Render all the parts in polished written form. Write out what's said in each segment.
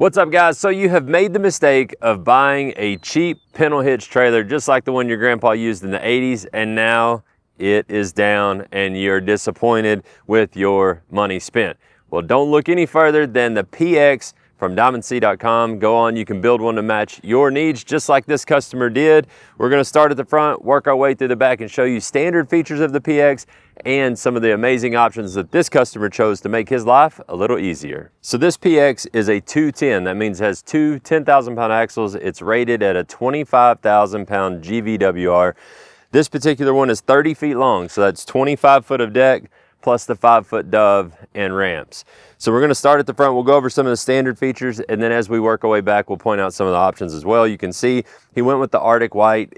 What's up, guys? So you have made the mistake of buying a cheap Pintle Hitch trailer just like the one your grandpa used in the 80s, and now it is down and you're disappointed with your money spent. Well, don't look any further than the PX from DiamondC.com. Go on, you can build one to match your needs just like this customer did. We're gonna start at the front, work our way through the back and show you standard features of the PX and some of the amazing options that this customer chose to make his life a little easier. So this PX is a 210. That means it has two 10,000-pound axles. It's rated at a 25,000-pound GVWR. This particular one is 30 feet long, so that's 25 foot of deck plus the 5-foot dove and ramps. So we're gonna start at the front. We'll go over some of the standard features, and then as we work our way back, we'll point out some of the options as well. You can see he went with the Arctic white.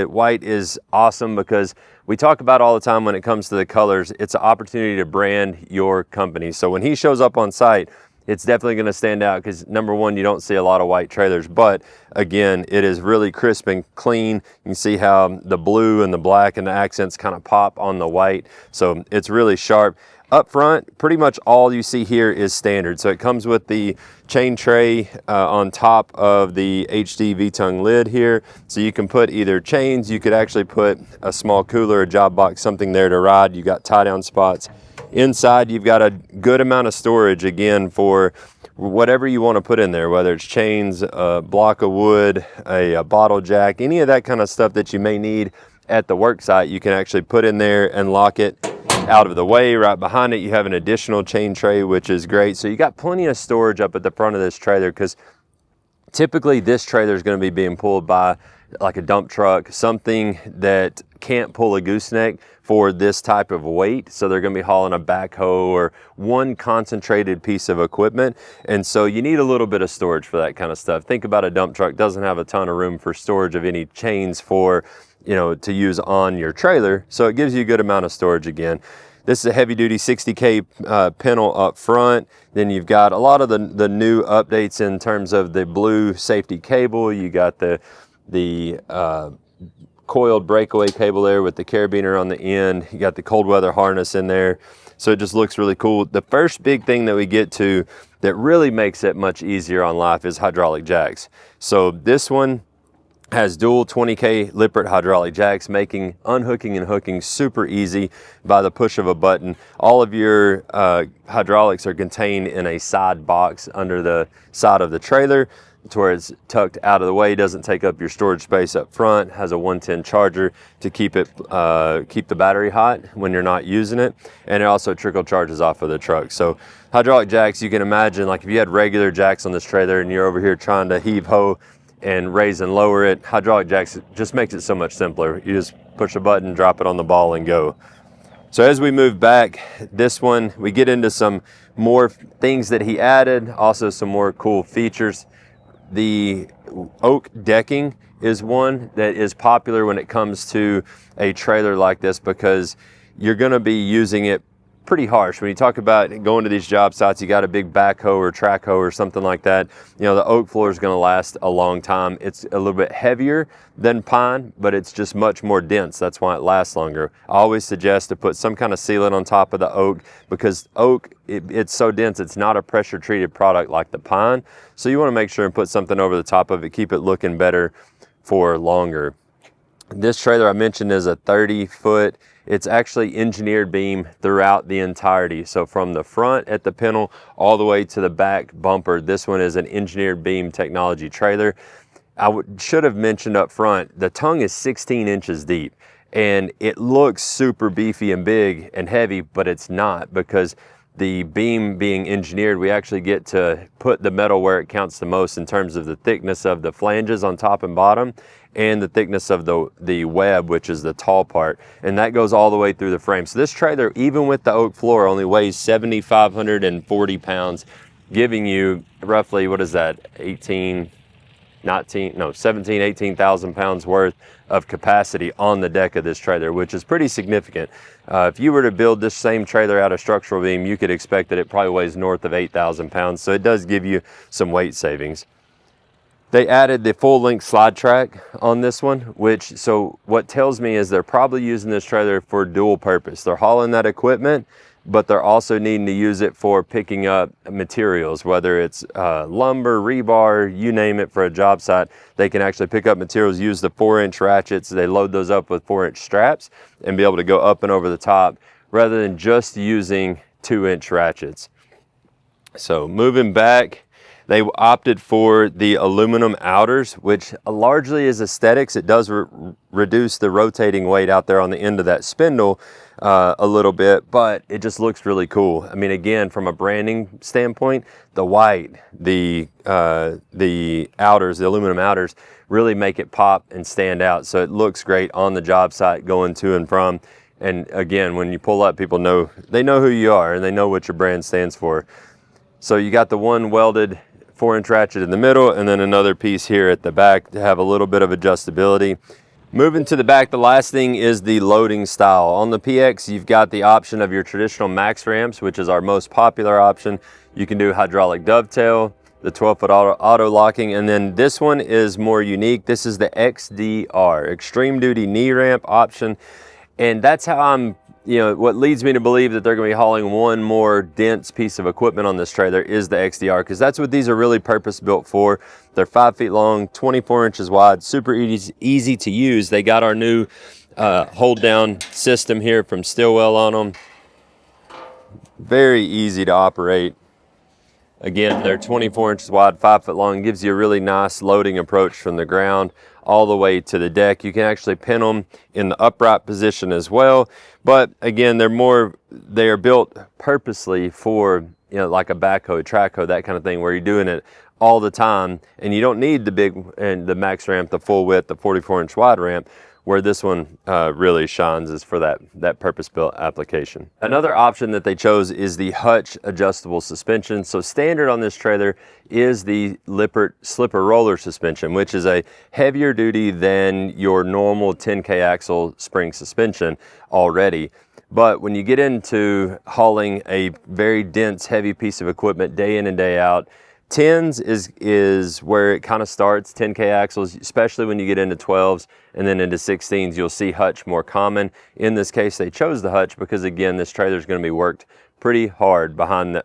White is awesome because we talk about all the time when it comes to the colors, it's an opportunity to brand your company. So when he shows up on site, it's definitely gonna stand out because number one, you don't see a lot of white trailers, but again, it is really crisp and clean. You can see how the blue and the black and the accents kind of pop on the white. So it's really sharp. Up front, pretty much all you see here is standard. So it comes with the chain tray on top of the HD V-tongue lid here. So you can put either chains, you could actually put a small cooler, a job box, something there to ride. You got tie down spots. Inside, you've got a good amount of storage, again, for whatever you want to put in there, whether it's chains, a block of wood, a bottle jack, any of that kind of stuff that you may need at the work site, you can actually put in there and lock it out of the way. Right behind it, you have an additional chain tray, which is great. So you got plenty of storage up at the front of this trailer, because typically this trailer is going to be being pulled by like a dump truck, something that can't pull a gooseneck for this type of weight. So they're going to be hauling a backhoe or one concentrated piece of equipment. And so you need a little bit of storage for that kind of stuff. Think about a dump truck doesn't have a ton of room for storage of any chains for, you know, to use on your trailer. So it gives you a good amount of storage again. This is a heavy duty 60K Pintle up front. Then you've got a lot of the new updates in terms of the blue safety cable. You got the coiled breakaway cable there with the carabiner on the end. You got the cold weather harness in there. So it just looks really cool. The first big thing that we get to that really makes it much easier on life is hydraulic jacks. So this one has dual 20K Lippert hydraulic jacks, making unhooking and hooking super easy by the push of a button. All of your hydraulics are contained in a side box under the side of the trailer, to where it's tucked out of the way, doesn't take up your storage space up front, has a 110 charger to keep the battery hot when you're not using it, and it also trickle charges off of the truck. So hydraulic jacks, you can imagine, like if you had regular jacks on this trailer and you're over here trying to heave ho and raise and lower it, hydraulic jacks just makes it so much simpler. You just push a button, drop it on the ball and go. So as we move back, this one, we get into some more things that he added, also some more cool features. The oak decking is one that is popular when it comes to a trailer like this, because you're going to be using it pretty harsh. When you talk about going to these job sites, you got a big backhoe or track hoe or something like that, you know, the oak floor is going to last a long time. It's a little bit heavier than pine, but it's just much more dense. That's why it lasts longer. I always suggest to put some kind of sealant on top of the oak, because oak, it's so dense, it's not a pressure treated product like the pine. So you want to make sure and put something over the top of it, keep it looking better for longer. This trailer I mentioned is a 30-foot. It's actually engineered beam throughout the entirety. So from the front at the Pintle all the way to the back bumper, this one is an engineered beam technology trailer. I should have mentioned up front, the tongue is 16 inches deep, and it looks super beefy and big and heavy, but it's not, because the beam being engineered, we actually get to put the metal where it counts the most in terms of the thickness of the flanges on top and bottom, and the thickness of the web, which is the tall part, and that goes all the way through the frame. So this trailer, even with the oak floor, only weighs 7,540 pounds, giving you roughly, what is that, 18,000 pounds worth of capacity on the deck of this trailer, which is pretty significant. If you were to build this same trailer out of structural beam, you could expect that it probably weighs north of 8,000 pounds. So it does give you some weight savings. They added the full length slide track on this one, which, so what tells me is they're probably using this trailer for dual purpose. They're hauling that equipment, but they're also needing to use it for picking up materials, whether it's lumber, rebar, you name it, for a job site. They can actually pick up materials, use the 4-inch ratchets. They load those up with 4-inch straps and be able to go up and over the top rather than just using 2-inch ratchets. So moving back, they opted for the aluminum outers, which largely is aesthetics. It does reduce the rotating weight out there on the end of that spindle a little bit, but it just looks really cool. I mean, again, from a branding standpoint, the white, the outers, the aluminum outers, really make it pop and stand out. So it looks great on the job site going to and from. And again, when you pull up, people know, they know who you are and they know what your brand stands for. So you got the one welded 4-inch ratchet in the middle and then another piece here at the back to have a little bit of adjustability. Moving to the back, the last thing is the loading style. On the PX, you've got the option of your traditional max ramps, which is our most popular option. You can do hydraulic dovetail, the 12-foot auto locking, and then this one is more unique. This is the XDR, extreme duty knee ramp option. And that's how I'm, what leads me to believe that they're going to be hauling one more dense piece of equipment on this trailer is the XDR, because that's what these are really purpose built for. They're 5 feet long, 24 inches wide, super easy to use. They got our new hold down system here from Stillwell on them. Very easy to operate. Again, they're 24 inches wide, 5 foot long, gives you a really nice loading approach from the ground all the way to the deck. You can actually pin them in the upright position as well. But again, they are built purposely for, like a backhoe, track hoe, that kind of thing, where you're doing it all the time and you don't need the max ramp, the full width, the 44-inch wide ramp. Where this one really shines is for that purpose-built application. Another option that they chose is the Hutch adjustable suspension. So standard on this trailer is the Lippert slipper roller suspension, which is a heavier duty than your normal 10K axle spring suspension already. But when you get into hauling a very dense, heavy piece of equipment day in and day out, 10s is where it kind of starts, 10K axles, especially when you get into 12s and then into 16s, you'll see Hutch more common. In this case, they chose the Hutch because, again, this trailer is going to be worked pretty hard behind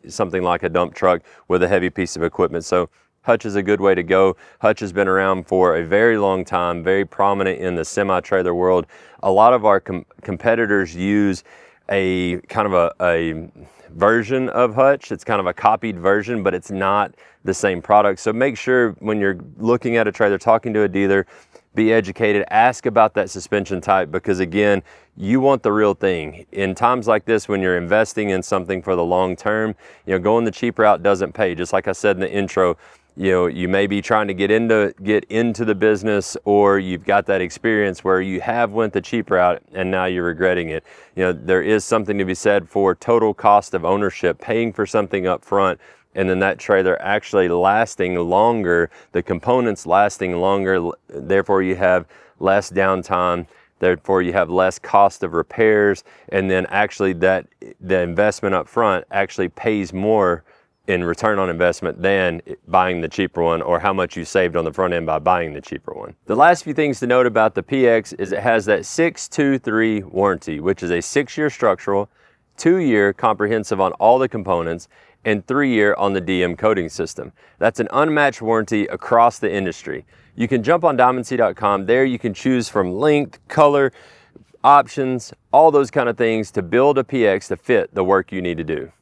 something like a dump truck with a heavy piece of equipment. So Hutch is a good way to go. Hutch has been around for a very long time, very prominent in the semi-trailer world. A lot of our competitors use a kind of a version of Hutch. It's kind of a copied version, but it's not the same product. So make sure when you're looking at a trailer, talking to a dealer, be educated, ask about that suspension type, because again, you want the real thing. In times like this, when you're investing in something for the long term, going the cheap route doesn't pay. Just like I said in the intro, you may be trying to get into the business, or you've got that experience where you have went the cheap route and now you're regretting it. There is something to be said for total cost of ownership, paying for something up front, and then that trailer actually lasting longer, the components lasting longer, therefore you have less downtime, therefore you have less cost of repairs, and then actually the investment up front actually pays more in return on investment than buying the cheaper one, or how much you saved on the front end by buying the cheaper one. The last few things to note about the PX is it has that 623 warranty, which is a 6-year structural, 2-year comprehensive on all the components, and 3-year on the DM coating system. That's an unmatched warranty across the industry. You can jump on DiamondC.com. There you can choose from length, color, options, all those kind of things to build a PX to fit the work you need to do.